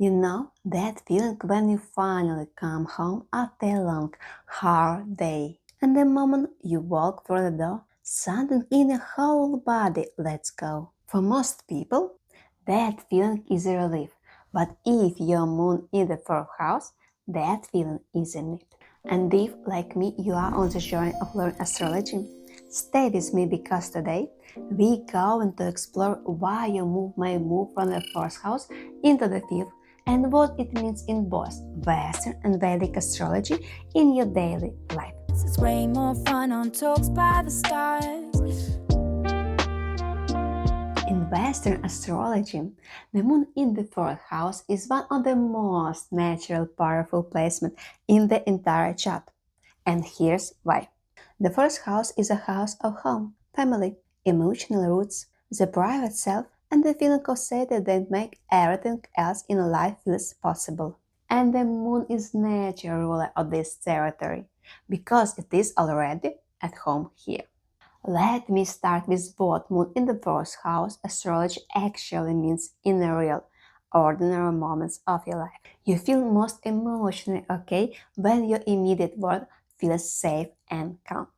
You know that feeling when you finally come home after a long, hard day. And the moment you walk through the door, something in your whole body lets go. For most people, that feeling is a relief. But if your moon in the fourth house, that feeling isn't it. And if, like me, you are on the journey of learning astrology, stay with me because today we going to explore why your moon may move from the fourth house into the fifth and what it means in both Western and Vedic astrology in your daily life. It's way more fun on Talks by the Stars. In Western astrology, the moon in the fourth house is one of the most natural, powerful placements in the entire chart. And here's why. The first house is a house of home, family, emotional roots, the private self, and the feeling of safety that make everything else in life feels possible. And the moon is natural ruler of this territory, because it is already at home here. Let me start with what moon in the fourth house astrology actually means in the real, ordinary moments of your life. You feel most emotionally okay when your immediate world feels safe and calm.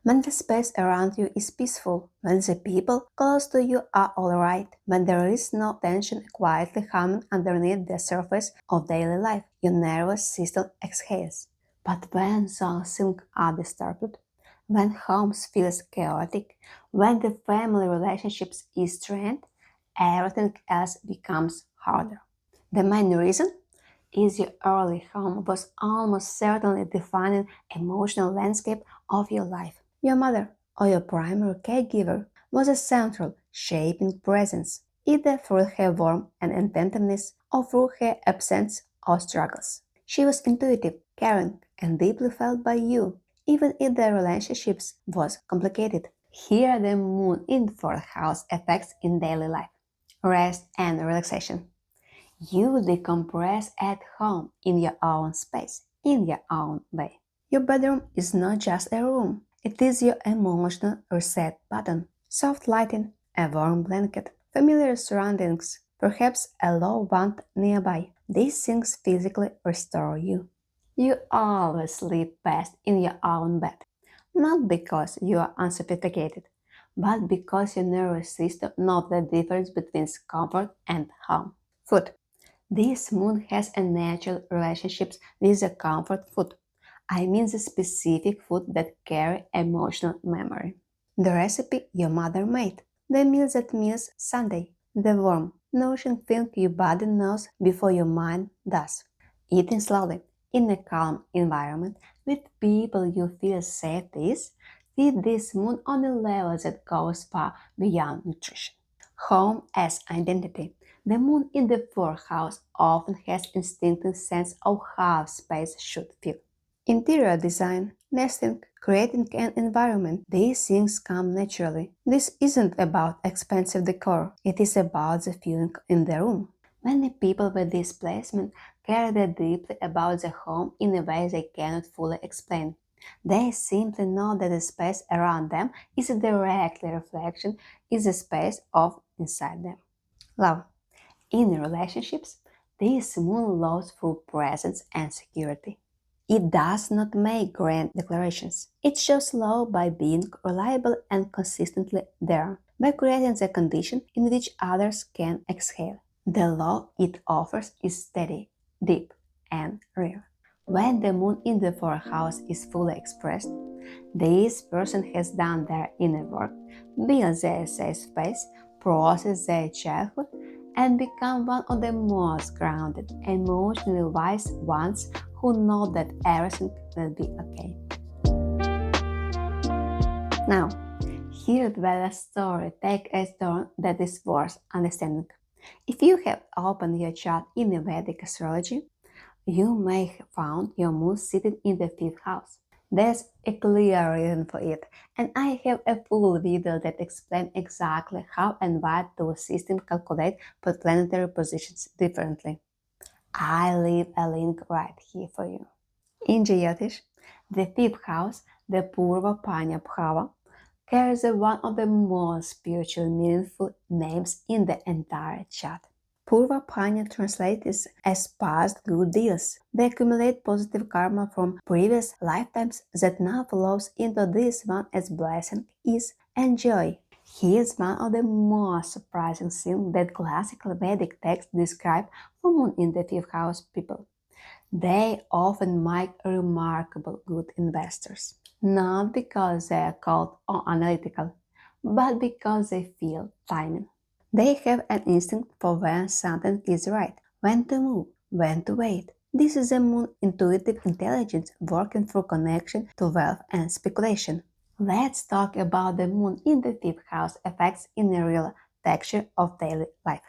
When the space around you is peaceful, when the people close to you are alright, when there is no tension quietly humming underneath the surface of daily life, your nervous system exhales. But when those things are disturbed, when home feels chaotic, when the family relationships is strained, everything else becomes harder. The main reason is your early home was almost certainly defining emotional landscape of your life. Your mother or your primary caregiver was a central, shaping presence, either through her warmth and attentiveness or through her absence or struggles. She was intuitive, caring, and deeply felt by you, even if the relationships was complicated. Here the moon in the fourth house affects in daily life, rest and relaxation. You decompress at home in your own space, in your own way. Your bedroom is not just a room, it is your emotional reset button. Soft lighting, a warm blanket, familiar surroundings, perhaps a loved one nearby. These things physically restore you. You always sleep best in your own bed, not because you are unsophisticated, but because your nervous system knows the difference between comfort and home. Food. This moon has a natural relationship with the comfort food. I mean the specific food that carry emotional memory. The recipe your mother made. The meal that means Sunday. The warm, nourishing thing your body knows before your mind does. Eating slowly, in a calm environment, with people you feel safe with this moon on a level that goes far beyond nutrition. Home as identity. The moon in the fourth house often has instinctive sense of how space should feel. Interior design, nesting, creating an environment, these things come naturally. This isn't about expensive decor, it is about the feeling in the room. Many people with this placement care deeply about the home in a way they cannot fully explain. They simply know that the space around them is a direct reflection is the space of inside them. Love. In relationships, this moon loves through presence and security. It does not make grand declarations. It shows love by being reliable and consistently there, by creating the condition in which others can exhale. The love it offers is steady, deep, and real. When the moon in the fourth house is fully expressed, this person has done their inner work, built their safe space, processed their childhood, and become one of the most grounded, emotionally wise ones who know that everything will be okay. Now, here's where the story takes a turn that is worth understanding. If you have opened your chart in a Vedic astrology, you may have found your moon sitting in the fifth house. There's a clear reason for it, and I have a full video that explains exactly how and why those systems calculate for planetary positions differently. I leave a link right here for you. In Jyotish, the fifth house, the Purva Panya Bhava, carries one of the most spiritually meaningful names in the entire chart. Purva Panya translates as past good deeds. They accumulate positive karma from previous lifetimes that now flows into this one as blessing, ease, and joy. Here's one of the most surprising things that classical Vedic texts describe for Moon in the fifth house people. They often make remarkable good investors, not because they are cold or analytical, but because they feel timing. They have an instinct for when something is right, when to move, when to wait. This is a moon intuitive intelligence working through connection to wealth and speculation. Let's talk about the moon in the fifth house effects in the real texture of daily life.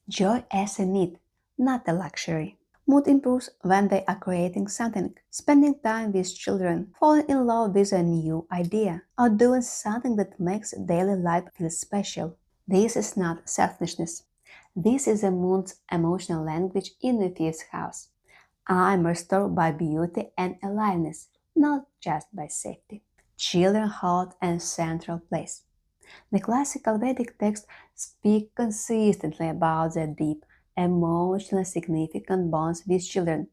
Joy as a need, not a luxury. Mood improves when they are creating something, spending time with children, falling in love with a new idea, or doing something that makes daily life feel special. This is not selfishness. This is the moon's emotional language in the fifth house. I am restored by beauty and aliveness, not just by safety. Children hold a central place. The classical Vedic texts speak consistently about the deep, emotionally significant bonds with children,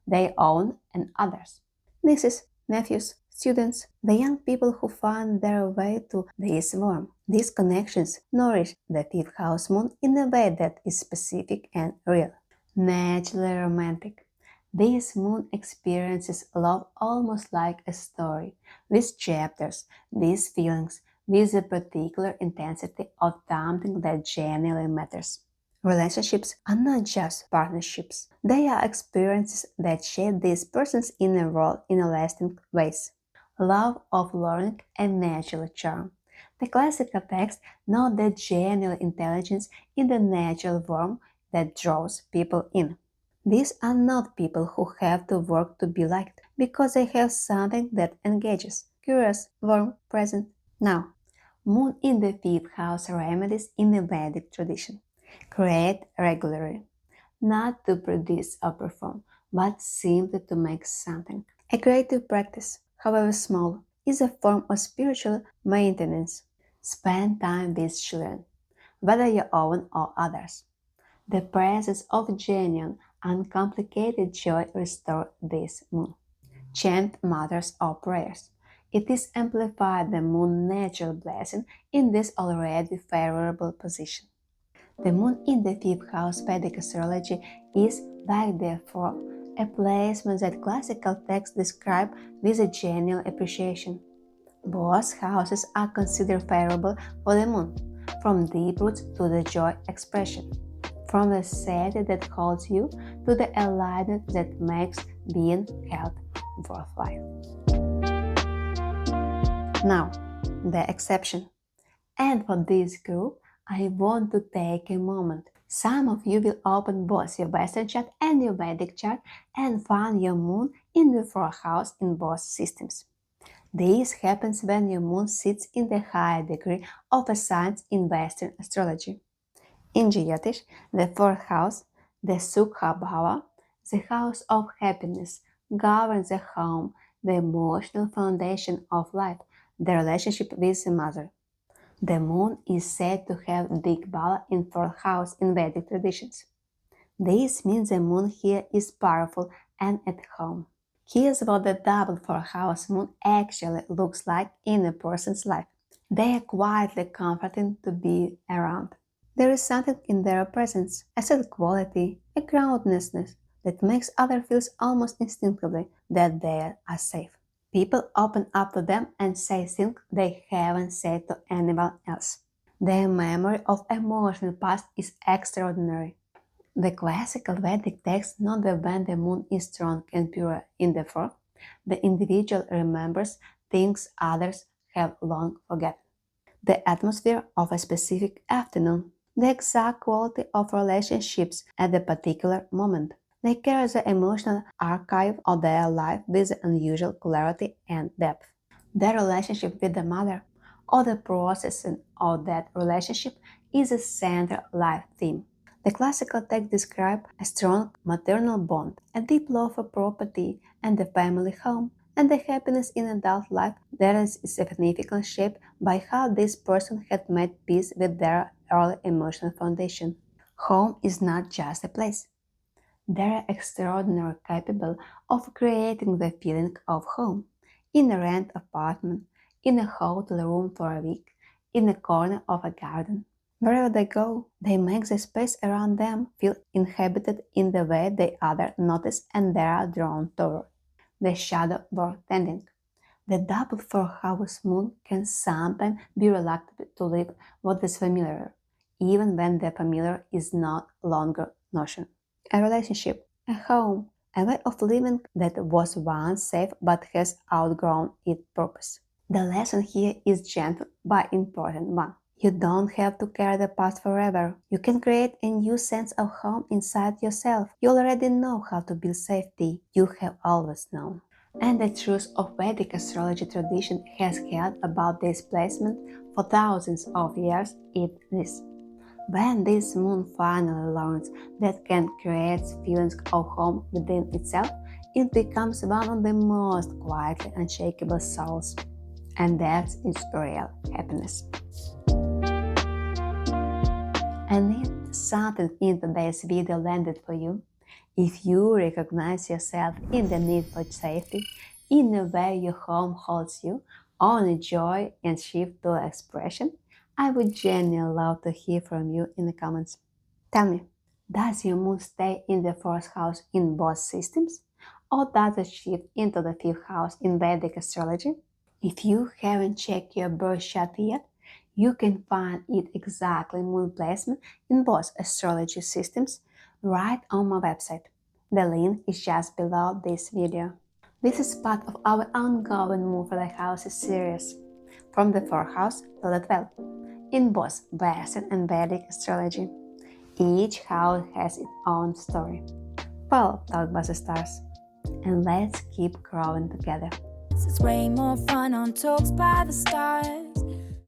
their own and others. Nieces, nephews, students, the young people who find their way to this world. These connections nourish the fifth house moon in a way that is specific and real. Naturally romantic. This moon experiences love almost like a story, with chapters, with feelings, with a particular intensity of something that genuinely matters. Relationships are not just partnerships. They are experiences that shape these person's inner world in a lasting ways. Love of learning and natural charm. The classical text note the genuine intelligence in the natural warmth that draws people in. These are not people who have to work to be liked, because they have something that engages, curious, warm, present. Now, Moon in the fifth house remedies in the Vedic tradition. Create regularly, not to produce or perform, but simply to make something. A creative practice, however small, is a form of spiritual maintenance. Spend time with children, whether your own or others. The presence of genuine, uncomplicated joy restores this moon. Chant mantras or prayers. It is amplified the moon's natural blessing in this already favorable position. The moon in the fifth house Vedic astrology is, by therefore, a placement that classical texts describe with a genuine appreciation. Both houses are considered favorable for the moon, from deep roots to the joy expression, from the safety that holds you to the aliveness that makes being held worthwhile. Now, the exception. And for this group, I want to take a moment. Some of you will open both your Western chart and your Vedic chart and find your moon in the fourth house in both systems. This happens when your moon sits in the higher degree of a sign in Western astrology. In Jyotish, the fourth house, the Sukha Bhava, the house of happiness, governs the home, the emotional foundation of life, the relationship with the mother. The moon is said to have Digbala in fourth house in Vedic traditions. This means the moon here is powerful and at home. Here's what the double fourth house moon actually looks like in a person's life. They are quietly comforting to be around. There is something in their presence, a certain quality, a groundedness that makes others feel almost instinctively that they are safe. People open up to them and say things they haven't said to anyone else. Their memory of emotional past is extraordinary. The classical Vedic texts note that when the moon is strong and pure in the fourth, the individual remembers things others have long forgotten. The atmosphere of a specific afternoon, the exact quality of relationships at a particular moment. They carry the emotional archive of their life with unusual clarity and depth. Their relationship with the mother, or the processing of that relationship, is a central life theme. The classical text describe a strong maternal bond, a deep love for property and the family home, and the happiness in adult life that is significantly shaped by how this person had made peace with their early emotional foundation. Home is not just a place. They're extraordinarily capable of creating the feeling of home in a rent apartment, in a hotel room for a week, in a corner of a garden. Wherever they go, they make the space around them feel inhabited in the way the other notice and they are drawn toward. The shadow worth tending. The double four-house moon can sometimes be reluctant to leave what is familiar, even when the familiar is not longer notion. A relationship, a home, a way of living that was once safe but has outgrown its purpose. The lesson here is gentle but important one. You don't have to carry the past forever. You can create a new sense of home inside yourself. You already know how to build safety. You have always known. And the truth of Vedic astrology tradition has held about this placement for thousands of years is this. When this moon finally learns that it can create feelings of home within itself, it becomes one of the most quietly unshakable souls. And that's its real happiness. And if something in today's video landed for you, if you recognize yourself in the need for safety, in the way your home holds you, only joy and shift to expression, I would genuinely love to hear from you in the comments. Tell me, does your moon stay in the fourth house in both systems? Or does it shift into the fifth house in Vedic astrology? If you haven't checked your birth chart yet, you can find it exactly moon placement in both astrology systems right on my website. The link is just below this video. This is part of our ongoing Move for the Houses series, from the 4th house to the 12th, in both Western and Vedic astrology. Each house has its own story. Well, taught by the stars. And let's keep growing together. It's way more fun on Talks by the Stars.